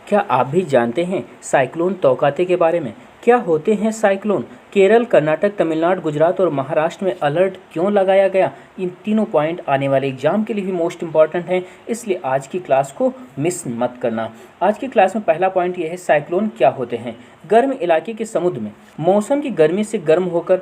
क्या आप भी जानते हैं साइक्लोन तौकाते के बारे में? क्या होते हैं साइक्लोन? केरल, कर्नाटक, तमिलनाडु, गुजरात और महाराष्ट्र में अलर्ट क्यों लगाया गया? इन तीनों पॉइंट आने वाले एग्जाम के लिए भी मोस्ट इंपॉर्टेंट हैं, इसलिए आज की क्लास को मिस मत करना। आज की क्लास में पहला पॉइंट ये है, साइक्लोन क्या होते हैं। गर्म इलाके के समुद्र में मौसम की गर्मी से गर्म होकर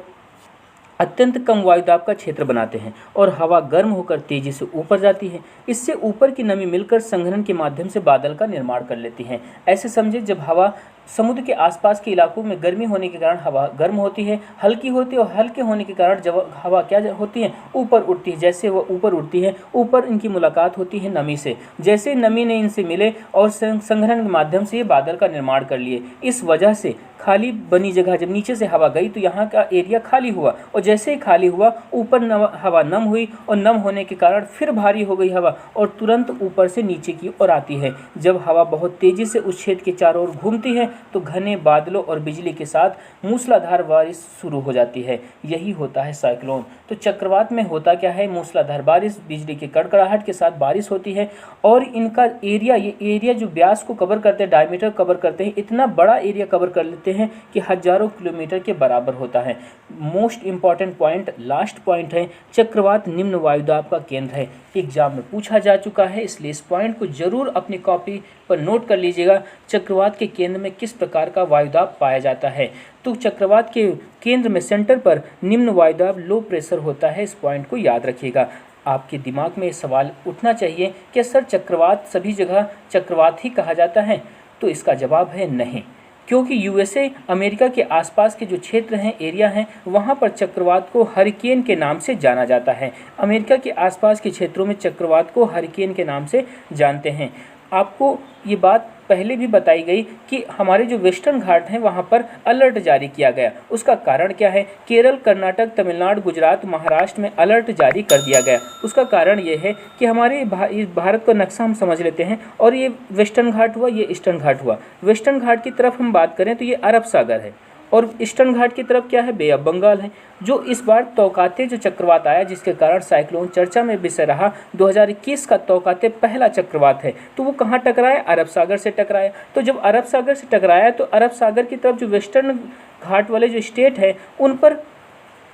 अत्यंत कम वायुदाब का क्षेत्र बनाते हैं और हवा गर्म होकर तेजी से ऊपर जाती है। इससे ऊपर की नमी मिलकर संघनन के माध्यम से बादल का निर्माण कर लेती है। ऐसे समझे, जब हवा समुद्र के आसपास के इलाकों में गर्मी होने के कारण हवा गर्म होती है, हल्की होती है, और हल्के होने के कारण जब हवा क्या होती है, ऊपर उठती है। जैसे वह ऊपर उठती है, ऊपर इनकी मुलाकात होती है नमी से। जैसे नमी ने इनसे मिले और संघनन के माध्यम से ये बादल का निर्माण कर लिए। इस वजह से खाली बनी जगह, जब नीचे से हवा गई तो यहाँ का एरिया खाली हुआ, और जैसे ही खाली हुआ ऊपर हवा नम हुई, और नम होने के कारण फिर भारी हो गई हवा और तुरंत ऊपर से नीचे की ओर आती है। जब हवा बहुत तेज़ी से उस क्षेत्र के चारों ओर घूमती है तो घने बादलों और बिजली के साथ मूसलाधार बारिश शुरू हो जाती है। यही होता है साइक्लोन। तो चक्रवात में होता क्या है, मूसलाधार बारिश, बिजली के कड़कड़ाहट के साथ बारिश होती है, और इनका एरिया, ये एरिया जो व्यास को कवर करते हैं, डायमीटर कवर करते हैं, इतना बड़ा एरिया कवर कर लेते हैं कि हजारों किलोमीटर के बराबर होता है। Most important point, last point है, चक्रवात निम्न वायुदाब का केंद्र है। एग्जाम में पूछा जा चुका है, इसलिए इस पॉइंट को जरूर अपनी कॉपी पर नोट कर लीजिएगा। चक्रवात के केंद्र में किस प्रकार का वायुदाब पाया जाता है? तो चक्रवात के केंद्र में, सेंटर पर निम्न वायुदाब, लो प्रेशर होता है। इस पॉइंट को याद रखिएगा। आपके दिमाग में सवाल उठना चाहिए कि सर चक्रवात सभी जगह चक्रवात ही कहा जाता है? तो इसका जवाब है नहीं, क्योंकि यूएसए, अमेरिका के आसपास के जो क्षेत्र हैं, एरिया हैं, वहाँ पर चक्रवात को हरिकेन के नाम से जाना जाता है। अमेरिका के आसपास के क्षेत्रों में चक्रवात को हरिकेन के नाम से जानते हैं। आपको ये बात पहले भी बताई गई कि हमारे जो वेस्टर्न घाट हैं वहाँ पर अलर्ट जारी किया गया। उसका कारण क्या है? केरल, कर्नाटक, तमिलनाडु, गुजरात, महाराष्ट्र में अलर्ट जारी कर दिया गया। उसका कारण ये है कि हमारे भारत का नक्शा हम समझ लेते हैं, और ये वेस्टर्न घाट हुआ, ये ईस्टर्न घाट हुआ। वेस्टर्न घाट की तरफ हम बात करें तो ये अरब सागर है, और ईस्टर्न घाट की तरफ क्या है, बे ऑफ बंगाल है। जो इस बार तौकाते जो चक्रवात आया, जिसके कारण साइक्लोन चर्चा में विषय रहा, 2021 का तौकाते पहला चक्रवात है। तो वो कहाँ टकराया? अरब सागर से टकराया। तो जब अरब सागर से टकराया तो अरब सागर की तरफ जो वेस्टर्न घाट वाले जो स्टेट हैं उन पर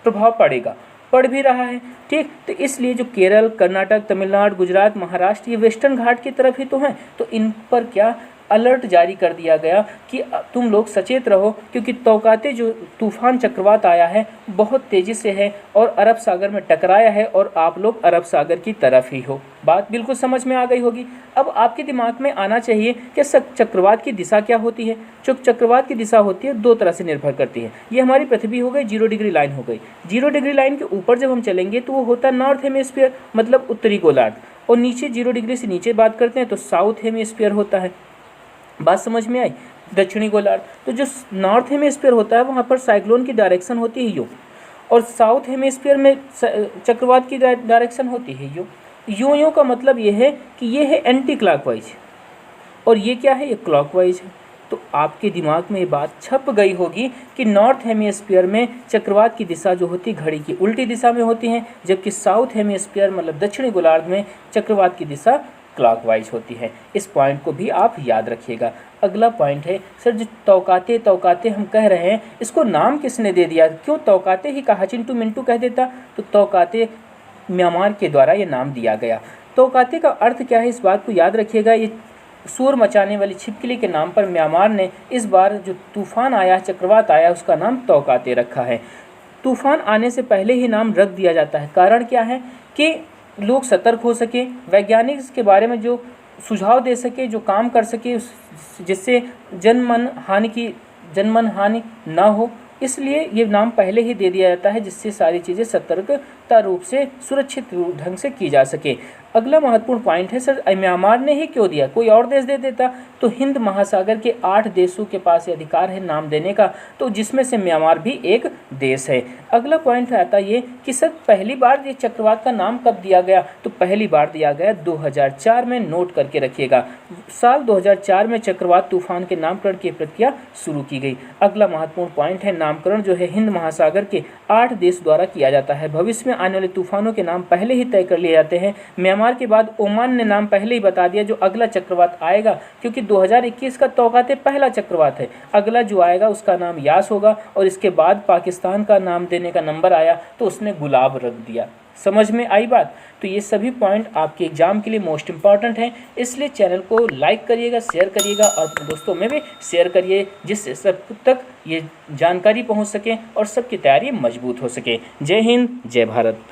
प्रभाव पड़ेगा, पड़ भी रहा है। ठीक, तो इसलिए जो केरल, कर्नाटक, तमिलनाडु, गुजरात, महाराष्ट्र, ये वेस्टर्न घाट की तरफ ही तो हैं। तो इन पर क्या अलर्ट जारी कर दिया गया कि तुम लोग सचेत रहो, क्योंकि तौकाते जो तूफान चक्रवात आया है बहुत तेज़ी से है और अरब सागर में टकराया है, और आप लोग अरब सागर की तरफ ही हो। बात बिल्कुल समझ में आ गई होगी। अब आपके दिमाग में आना चाहिए कि चक्रवात की दिशा क्या होती है। जो चक्रवात की दिशा होती है दो तरह से निर्भर करती है। ये हमारी पृथ्वी हो गई, 0 डिग्री लाइन हो गई। 0 डिग्री लाइन के ऊपर जब हम चलेंगे तो वो होता है नॉर्थ हेमिस्फीयर, मतलब उत्तरी गोलार्ध, और नीचे 0 डिग्री से नीचे बात करते हैं तो साउथ हेमिस्फीयर होता है। बात समझ में आई? दक्षिणी गोलार्ध। तो जो नॉर्थ हेमिस्फीयर होता है वहाँ पर साइक्लोन की डायरेक्शन होती है यूँ, और साउथ हेमिस्फीयर में चक्रवात की डायरेक्शन होती है यूँ। यूँ का मतलब ये है कि ये है एंटी क्लॉकवाइज, और ये क्या है, ये क्लॉकवाइज है। तो आपके दिमाग में ये बात छप गई होगी कि नॉर्थ हेमिस्फीयर में चक्रवात की दिशा जो होती है घड़ी की उल्टी दिशा में होती है, जबकि साउथ हेमिस्फीयर मतलब दक्षिणी गोलार्ध में चक्रवात की दिशा क्लॉकवाइज होती है। इस पॉइंट को भी आप याद रखिएगा। अगला पॉइंट है, सर जो तौकाते तौकाते हम कह रहे हैं, इसको नाम किसने दे दिया? क्यों तौकाते ही कहा, चिंटू मिंटू कह देता? तो तौकाते म्यांमार के द्वारा ये नाम दिया गया। तौकाते का अर्थ क्या है, इस बात को याद रखिएगा। ये शोर मचाने वाली छिपकली के नाम पर म्यांमार ने इस बार जो तूफान आया, चक्रवात आया, उसका नाम तौकाते रखा है। तूफान आने से पहले ही नाम रख दिया जाता है। कारण क्या है कि लोग सतर्क हो सके, वैज्ञानिक इसके बारे में जो सुझाव दे सके, जो काम कर सके, जिससे जनमन हानि ना हो, इसलिए ये नाम पहले ही दे दिया जाता है, जिससे सारी चीज़ें सतर्कता रूप से, सुरक्षित ढंग से की जा सके। अगला महत्वपूर्ण पॉइंट है, सर म्यांमार ने ही क्यों दिया? कोई और देश दे देता तो हिंद महासागर के 8 देशों के पास ये अधिकार है नाम देने का, तो जिसमें से म्यांमार भी एक देश है। अगला पॉइंट आता ये कि सर पहली बार ये चक्रवात का नाम कब दिया गया? तो पहली बार दिया गया 2004 में। नोट करके रखिएगा, साल 2004 में चक्रवात तूफान के नामकरण की प्रक्रिया शुरू की गई। अगला महत्वपूर्ण पॉइंट है, नामकरण जो है हिंद महासागर के 8 देश द्वारा किया जाता है। भविष्य में आने वाले तूफानों के नाम पहले ही तय कर लिए जाते हैं। म्यांमार म्यांमार के बाद ओमान ने नाम पहले ही बता दिया जो अगला चक्रवात आएगा, क्योंकि 2021 का तौकाते पहला चक्रवात है। अगला जो आएगा उसका नाम यास होगा, और इसके बाद पाकिस्तान का नाम देने का नंबर आया तो उसने गुलाब रख दिया। समझ में आई बात? तो ये सभी पॉइंट आपके एग्जाम के लिए मोस्ट इंपॉर्टेंट हैं, इसलिए चैनल को लाइक करिएगा, शेयर करिएगा और अपने दोस्तों में भी शेयर करिए, जिससे सब तक ये जानकारी पहुंच सके और सबकी तैयारी मजबूत हो सके। जय हिंद, जय भारत।